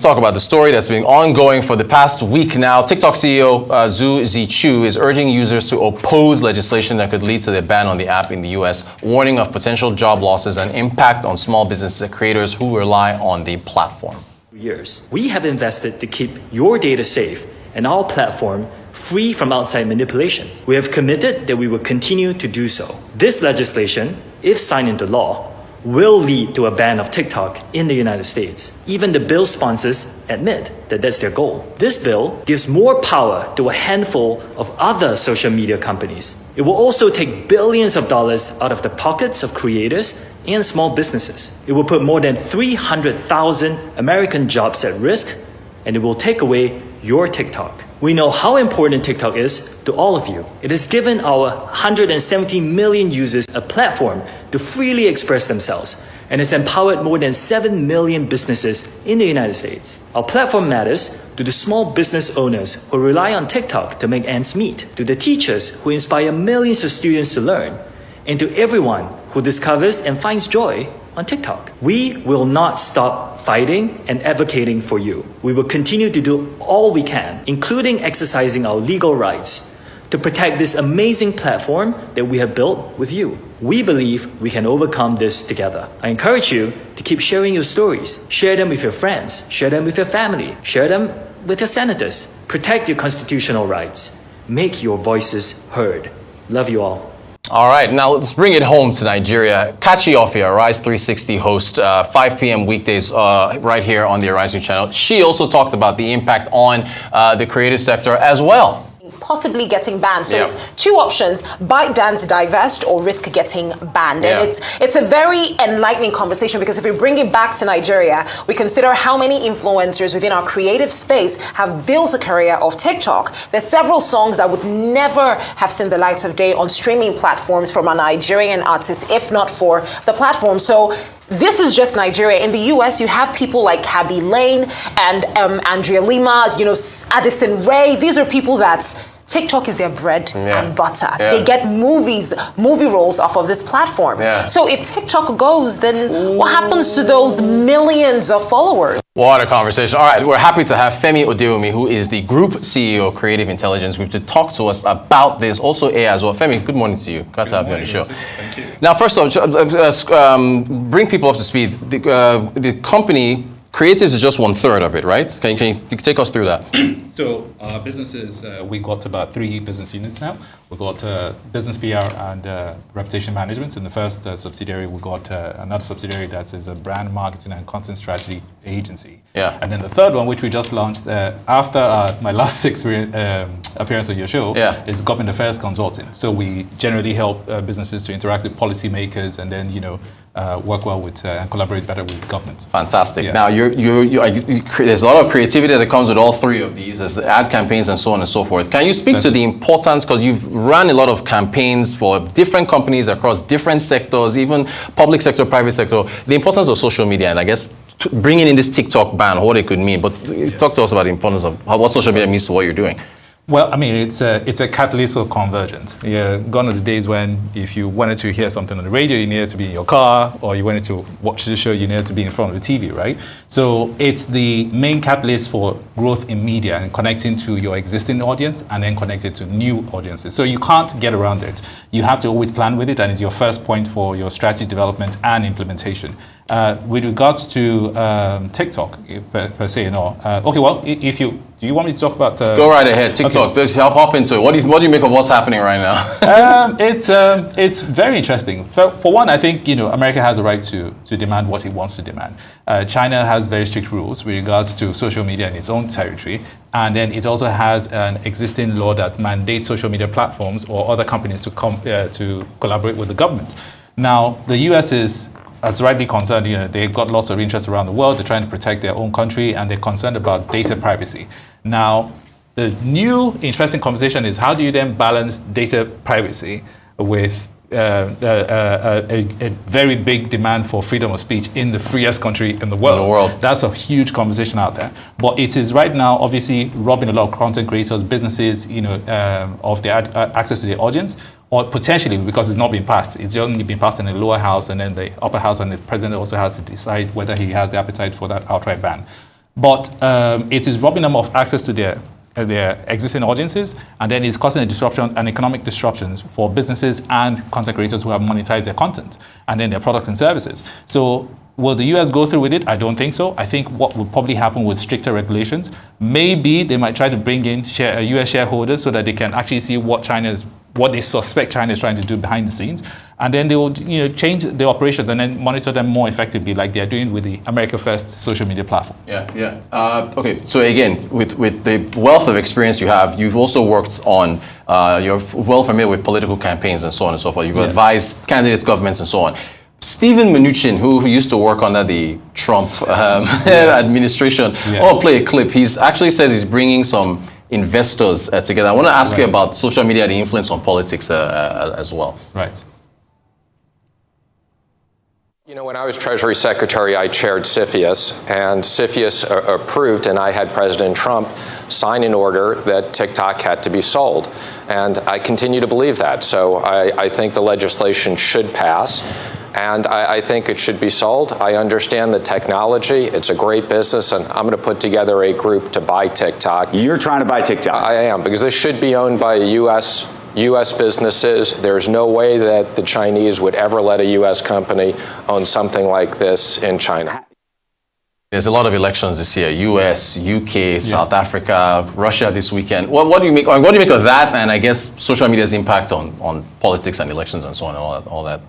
talk about the story that's been ongoing for the past week now. TikTok CEO Zhu Zichu is urging users to oppose legislation that could lead to the ban on the app in the US, warning of potential job losses and impact on small business creators who rely on the platform. Years. We have invested to keep your data safe and our platform free from outside manipulation. We have committed that we will continue to do so. This legislation, if signed into law, will lead to a ban of TikTok in the United States. Even the bill sponsors admit that that's their goal. This bill gives more power to a handful of other social media companies. It will also take billions of dollars out of the pockets of creators and small businesses. It will put more than 300,000 American jobs at risk, and it will take away your TikTok. We know how important TikTok is to all of you. It has given our 170 million users a platform to freely express themselves and has empowered more than 7 million businesses in the United States. Our platform matters to the small business owners who rely on TikTok to make ends meet, to the teachers who inspire millions of students to learn, and to everyone who discovers and finds joy on TikTok. We will not stop fighting and advocating for you. We will continue to do all we can, including exercising our legal rights, to protect this amazing platform that we have built with you. We believe we can overcome this together. I encourage you to keep sharing your stories. Share them with your friends. Share them with your family. Share them with your senators. Protect your constitutional rights. Make your voices heard. Love you all. All right, now let's bring it home to Nigeria. Kachi Ofia, Rise 360 host, 5 p.m. weekdays right here on the Arise News channel. She also talked about the impact on the creative sector as well. Possibly getting banned. So it's two options: bite, dance, divest, or risk getting banned. And it's a very enlightening conversation, because if we bring it back to Nigeria, we consider how many influencers within our creative space have built a career off TikTok. There's several songs that would never have seen the light of day on streaming platforms from a Nigerian artist if not for the platform. So this is just Nigeria. In the US, you have people like Kaby Lane and Andrea Lima, Addison Rae. These are people that TikTok is their bread and butter. They get movie roles off of this platform. So if TikTok goes, then what happens to those millions of followers? What a conversation. All right, we're happy to have Femi Odewunmi, who is the Group CEO of Creative Intelligence Group, to talk to us about this. Also AI as well. Femi, good morning to you. Glad to have you on the show. Thank you. Now, first off, bring people up to speed. The company, Creatives is just 1/3 of it, right? Can you take us through that? So our businesses, we got about 3 business units now. We got business PR and reputation management. In the first subsidiary, we got another subsidiary that is a brand marketing and content strategy agency. And then the third one, which we just launched after my last appearance on your show, is government affairs consulting. So we generally help businesses to interact with policymakers and then, work well with and collaborate better with governments. Fantastic. Now, there's a lot of creativity that comes with all 3 of these, as the ad campaigns and so on and so forth. Can you speak to the importance, because you've run a lot of campaigns for different companies across different sectors, even public sector, private sector, the importance of social media, and I guess bringing in this TikTok ban, what it could mean. But talk to us about the importance of what social media means to what you're doing. Well, I mean, it's a catalyst for convergence. Gone are the days when if you wanted to hear something on the radio, you needed to be in your car, or you wanted to watch the show, you needed to be in front of the TV, right? So it's the main catalyst for growth in media and connecting to your existing audience and then connecting to new audiences. So you can't get around it. You have to always plan with it, and it's your first point for your strategy development and implementation. With regards to TikTok per se, okay, well, do you want me to talk about? Go right ahead. TikTok. Okay. Just hop into it. What do you make of what's happening right now? It's very interesting. For one, I think America has a right to demand what it wants to demand. China has very strict rules with regards to social media in its own territory, and then it also has an existing law that mandates social media platforms or other companies to to collaborate with the government. Now, the U.S. is, as rightly concerned, they've got lots of interests around the world. They're trying to protect their own country, and they're concerned about data privacy. Now, the new interesting conversation is, how do you then balance data privacy with a very big demand for freedom of speech in the freest country in the world? That's a huge conversation out there. But it is right now obviously robbing a lot of content creators, businesses, of their access to the audience, or potentially, because it's not been passed. It's only been passed in the lower house, and then the upper house, and the president also has to decide whether he has the appetite for that outright ban. But it is robbing them of access to their existing audiences, and then it's causing a disruption, an economic disruption for businesses and content creators who have monetized their content and then their products and services. So will the US go through with it? I don't think so. I think what will probably happen with stricter regulations, maybe they might try to bring in US shareholders so that they can actually see what they suspect China is trying to do behind the scenes, and then they will change the operations and then monitor them more effectively, like they're doing with the America First social media platform. Okay, so again, with the wealth of experience you have, you've also worked on, you're well familiar with political campaigns and so on and so forth. You've advised candidates, governments, and so on. Stephen Mnuchin, who used to work under the Trump administration, I want to play a clip. He's actually says he's bringing some investors together. I want to ask you about social media, the influence on politics as well. Right. When I was Treasury Secretary, I chaired CFIUS, and CFIUS approved, and I had President Trump sign an order that TikTok had to be sold. And I continue to believe that. So I think the legislation should pass, and I think it should be sold. I understand the technology. It's a great business, and I'm going to put together a group to buy TikTok. You're trying to buy TikTok? I am, because this should be owned by U.S. businesses. There's no way that the Chinese would ever let a U.S. company own something like this in China. There's a lot of elections this year: U.S., U.K., South Africa, Russia this weekend. What do you make? What do you make of that? And I guess social media's impact on politics and elections and so on and all that.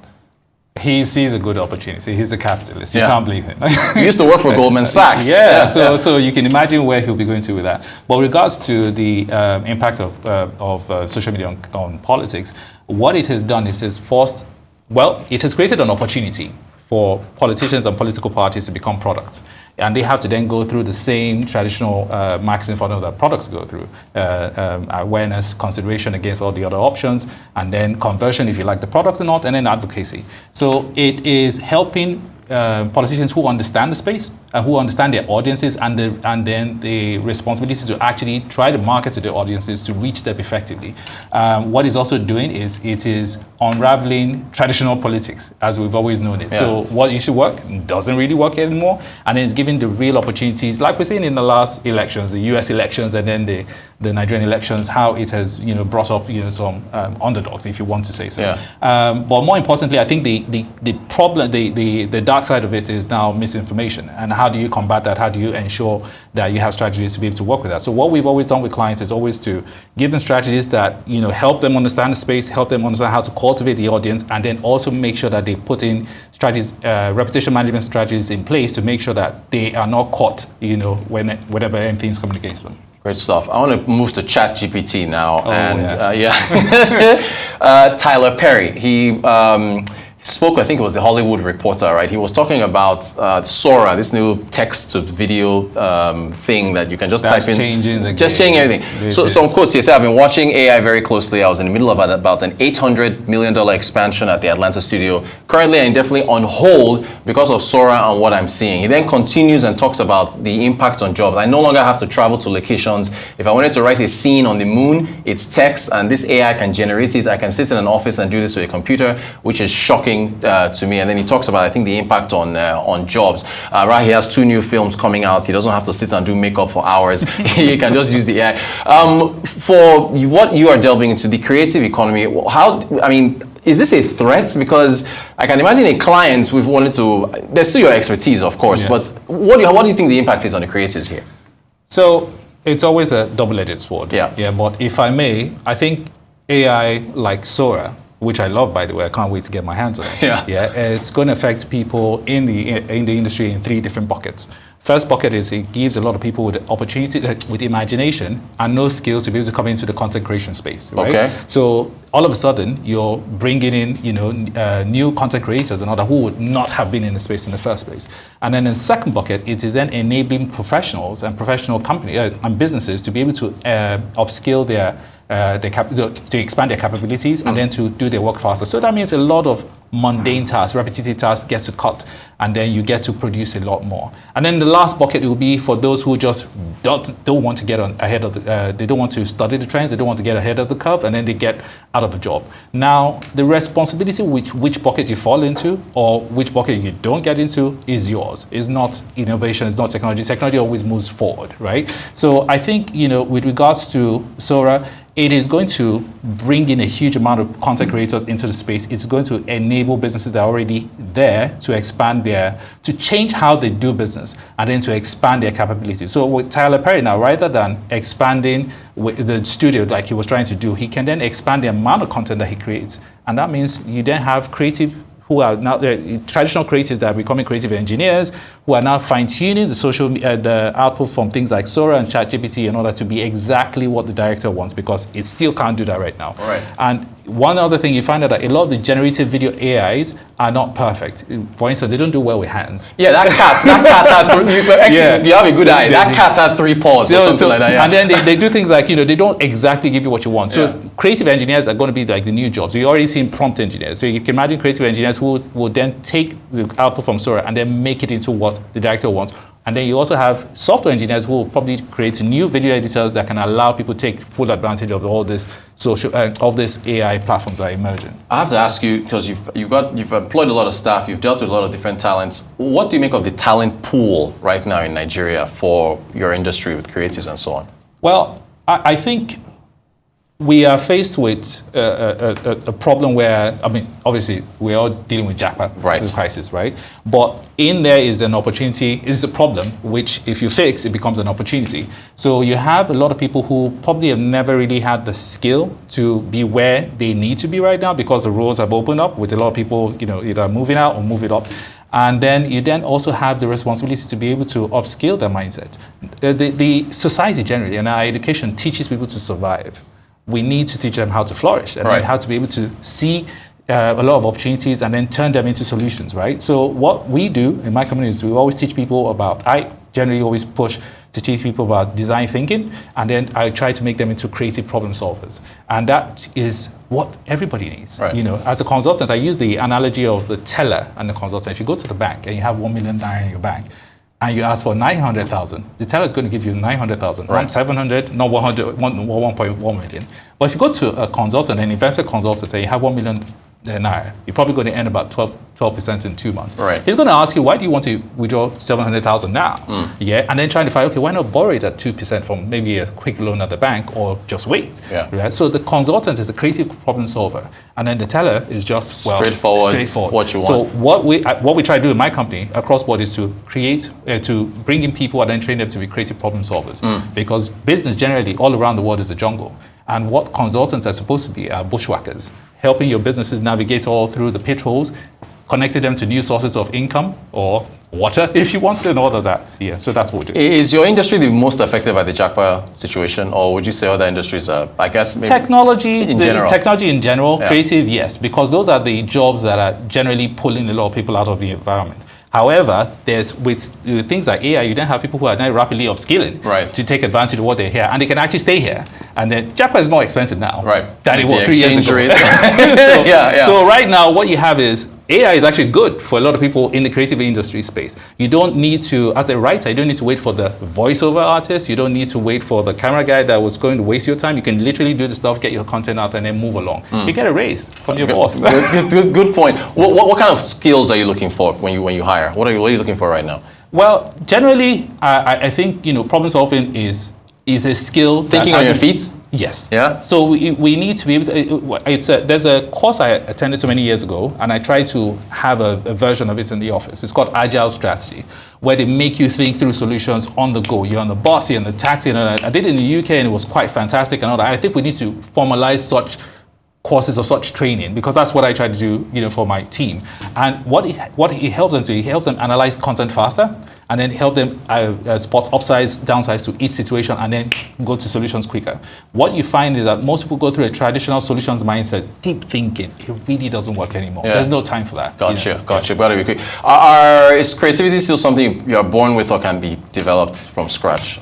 He sees a good opportunity. He's a capitalist. You can't believe him. He used to work for Goldman Sachs. So you can imagine where he'll be going to with that. But with regards to the impact of social media on politics, what it has done is it has created an opportunity for politicians and political parties to become products. And they have to then go through the same traditional marketing funnel that products go through. Awareness, consideration against all the other options, and then conversion if you like the product or not, and then advocacy. So it is helping politicians who understand the space, who understand their audiences, and then the responsibility to actually try to market to their audiences to reach them effectively. What it's also doing is it is unraveling traditional politics as we've always known it. So what used to work doesn't really work anymore, and then it's giving the real opportunities, like we're seeing in the last elections, the US elections, and then the Nigerian elections, how it has brought up some underdogs, if you want to say so. But more importantly, I think the problem, the dark side of it is now misinformation. And how do you combat that? How do you ensure that you have strategies to be able to work with that? So what we've always done with clients is always to give them strategies that help them understand the space, help them understand how to cultivate the audience, and then also make sure that they put in strategies, reputation management strategies in place to make sure that they are not caught, whenever anything's coming against them. Great stuff. I want to move to ChatGPT now. Tyler Perry, he spoke, I think it was the Hollywood Reporter, right? He was talking about Sora, this new text-to-video thing that you can just type in. Changing everything. So some quotes here say, I've been watching AI very closely. I was in the middle of about an $800 million expansion at the Atlanta studio. Currently, I'm definitely on hold because of Sora and what I'm seeing. He then continues and talks about the impact on jobs. I no longer have to travel to locations. If I wanted to write a scene on the moon, it's text, and this AI can generate it. I can sit in an office and do this with a computer, which is shocking to me. And then he talks about, I think, the impact on jobs. Right, he has 2 new films coming out. He doesn't have to sit and do makeup for hours. He can just use the AI. For what you are delving into, the creative economy, is this a threat? Because I can imagine a client we've wanted to, there's still your expertise, of course, but what do you think the impact is on the creatives here? So it's always a double-edged sword. But if I may, I think AI like Sora, which I love, by the way, I can't wait to get my hands on it. It's going to affect people in the industry in 3 different buckets. First bucket is it gives a lot of people with opportunity, with imagination and no skills to be able to come into the content creation space. Right? Okay. So all of a sudden, you're bringing in, new content creators and other who would not have been in the space in the first place. And then in the second bucket, it is then enabling professionals and professional companies and businesses to be able to upskill to expand their capabilities and then to do their work faster. So that means a lot of mundane tasks, repetitive tasks gets to cut, and then you get to produce a lot more. And then the last bucket will be for those who just don't want to get ahead of the, they don't want to study the trends, they don't want to get ahead of the curve, and then they get out of a job. Now, the responsibility which bucket you fall into or which bucket you don't get into is yours. It's not innovation, it's not technology. Technology always moves forward, right? So I think, with regards to Sora, it is going to bring in a huge amount of content creators into the space. It's going to enable businesses that are already there to expand to change how they do business and then to expand their capabilities. So with Tyler Perry now, rather than expanding the studio like he was trying to do, he can then expand the amount of content that he creates. And that means you then have creative who are now traditional creatives that are becoming creative engineers, who are now fine-tuning the output from things like Sora and ChatGPT in order to be exactly what the director wants, because it still can't do that right now. Right. And one other thing, you find out that a lot of the generative video AIs are not perfect. For instance, they don't do well with hands. Yeah, that cat had you have a good eye. That cat had 3 paws or something like that. Yeah. And then they do things like, they don't exactly give you what you want. So creative engineers are going to be like the new jobs. You already seen prompt engineers. So you can imagine creative engineers who will then take the output from Sora and then make it into what the director wants. And then you also have software engineers who will probably create new video editors that can allow people to take full advantage of all this of this AI platforms that are emerging. I have to ask you, because you've employed a lot of staff, you've dealt with a lot of different talents. What do you make of the talent pool right now in Nigeria for your industry with creatives and so on? Well, I think we are faced with a problem where, obviously, we're all dealing with JAPA crisis, right? But in there is an opportunity, it's a problem, which if you fix, it becomes an opportunity. So you have a lot of people who probably have never really had the skill to be where they need to be right now because the roles have opened up with a lot of people, either moving out or moving up. And then you then also have the responsibility to be able to upskill their mindset. The society generally and our education teaches people to survive. We need to teach them how to flourish and then how to be able to see a lot of opportunities and then turn them into solutions, right? So what we do in my company is we always teach people I generally always push to teach people about design thinking, and then I try to make them into creative problem solvers. And that is what everybody needs. Right. As a consultant, I use the analogy of the teller and the consultant. If you go to the bank and you have 1 million naira in your bank, and you ask for 900,000, the teller is going to give you 900,000, not 700, not 1.1 million. But if you go to a consultant, an investment consultant, and you have 1 million naira, you're probably going to earn about 12% in 2 months. Right. He's going to ask you, why do you want to withdraw 700,000 now? Yeah, and then trying to find, okay, why not borrow it at 2% from maybe a quick loan at the bank or just wait? Yeah. Right? So the consultant is a creative problem solver, and then the teller is just straightforward. What you want. So what we try to do in my company across board is to create, to bring in people and then train them to be creative problem solvers. Because business generally all around the world is a jungle. And what consultants are supposed to be are bushwhackers, helping your businesses navigate all through the pitfalls, connecting them to new sources of income or water, if you want, and all of that. Yeah, so that's what we do. Is your industry the most affected by the JAPA situation, or would you say other industries are, I guess, maybe Technology in general, yeah. Creative, yes, because those are the jobs that are generally pulling a lot of people out of the environment. However, with things like AI, you then have people who are now rapidly upskilling to take advantage of what they're here, and they can actually stay here. And then JAPA is more expensive now than it was 3 years ago. So right now, what you have is AI is actually good for a lot of people in the creative industry space. You don't need to, as a writer, you don't need to wait for the voiceover artist. You don't need to wait for the camera guy that was going to waste your time. You can literally do the stuff, get your content out, and then move along. You get a raise from your boss. Good point. What kind of skills are you looking for when you hire? What are you looking for right now? Well, generally, I think problem solving is a skill. Thinking on your feet? Yes. Yeah. So we need to be able to. There's a course I attended so many years ago, and I try to have a version of it in the office. It's called Agile Strategy, where they make you think through solutions on the go. You're on the bus, you're in the taxi, and I did it in the UK, and it was quite fantastic. And all that. I think we need to formalize such courses or such training, because that's what I try to do, for my team. And what it helps them do, it helps them analyze content faster, and then help them spot upsides, downsides to each situation, and then go to solutions quicker. What you find is that most people go through a traditional solutions mindset, deep thinking. It really doesn't work anymore. Yeah. There's no time for that. Gotcha. Gotta be quick. Is creativity still something you're born with or can be developed from scratch?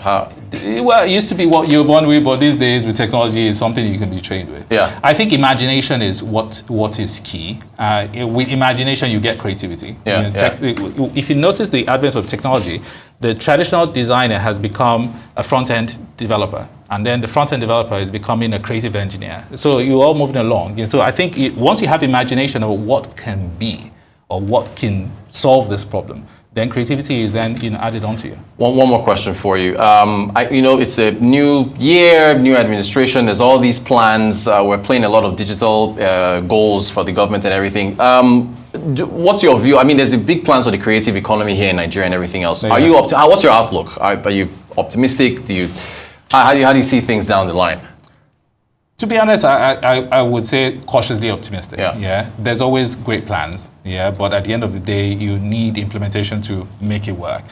Well, it used to be what you're born with, but these days with technology, it's something you can be trained with. Yeah. I think imagination is what is key. With imagination, you get creativity. Yeah, If you notice the advent of technology, the traditional designer has become a front-end developer. And then the front-end developer is becoming a creative engineer. So you're all moving along. So I think once you have imagination of what can be or what can solve this problem, then creativity is then added onto you. One more question for you. It's a new year, new administration. There's all these plans. We're playing a lot of digital goals for the government and everything. What's your view? I mean, there's a big plans for the creative economy here in Nigeria and everything else. Are you what's your outlook? Are you optimistic? How do you see things down the line? To be honest, I would say cautiously optimistic. Yeah. There's always great plans. But at the end of the day, you need implementation to make it work.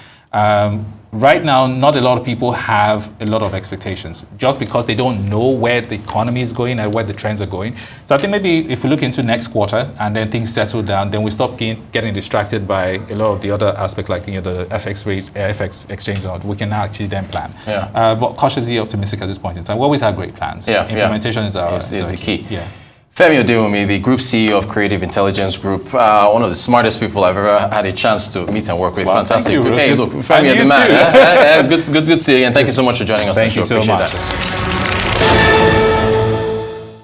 Right now, not a lot of people have a lot of expectations just because they don't know where the economy is going and where the trends are going. So I think maybe if we look into next quarter and then things settle down, then we stop getting distracted by a lot of the other aspects like the FX rate, FX exchange, we can actually then plan. But cautiously optimistic at this point in time. We always have great plans. Implementation is the key. Yeah. Femi Odewunmi, the Group CEO of Creative Intelligence Group, one of the smartest people I've ever had a chance to meet and work with. Well, fantastic. Thank you, Hey, look, Femi, you're the man. Good to see you again. Thank you so much for joining us. Thank you so much. Appreciate that.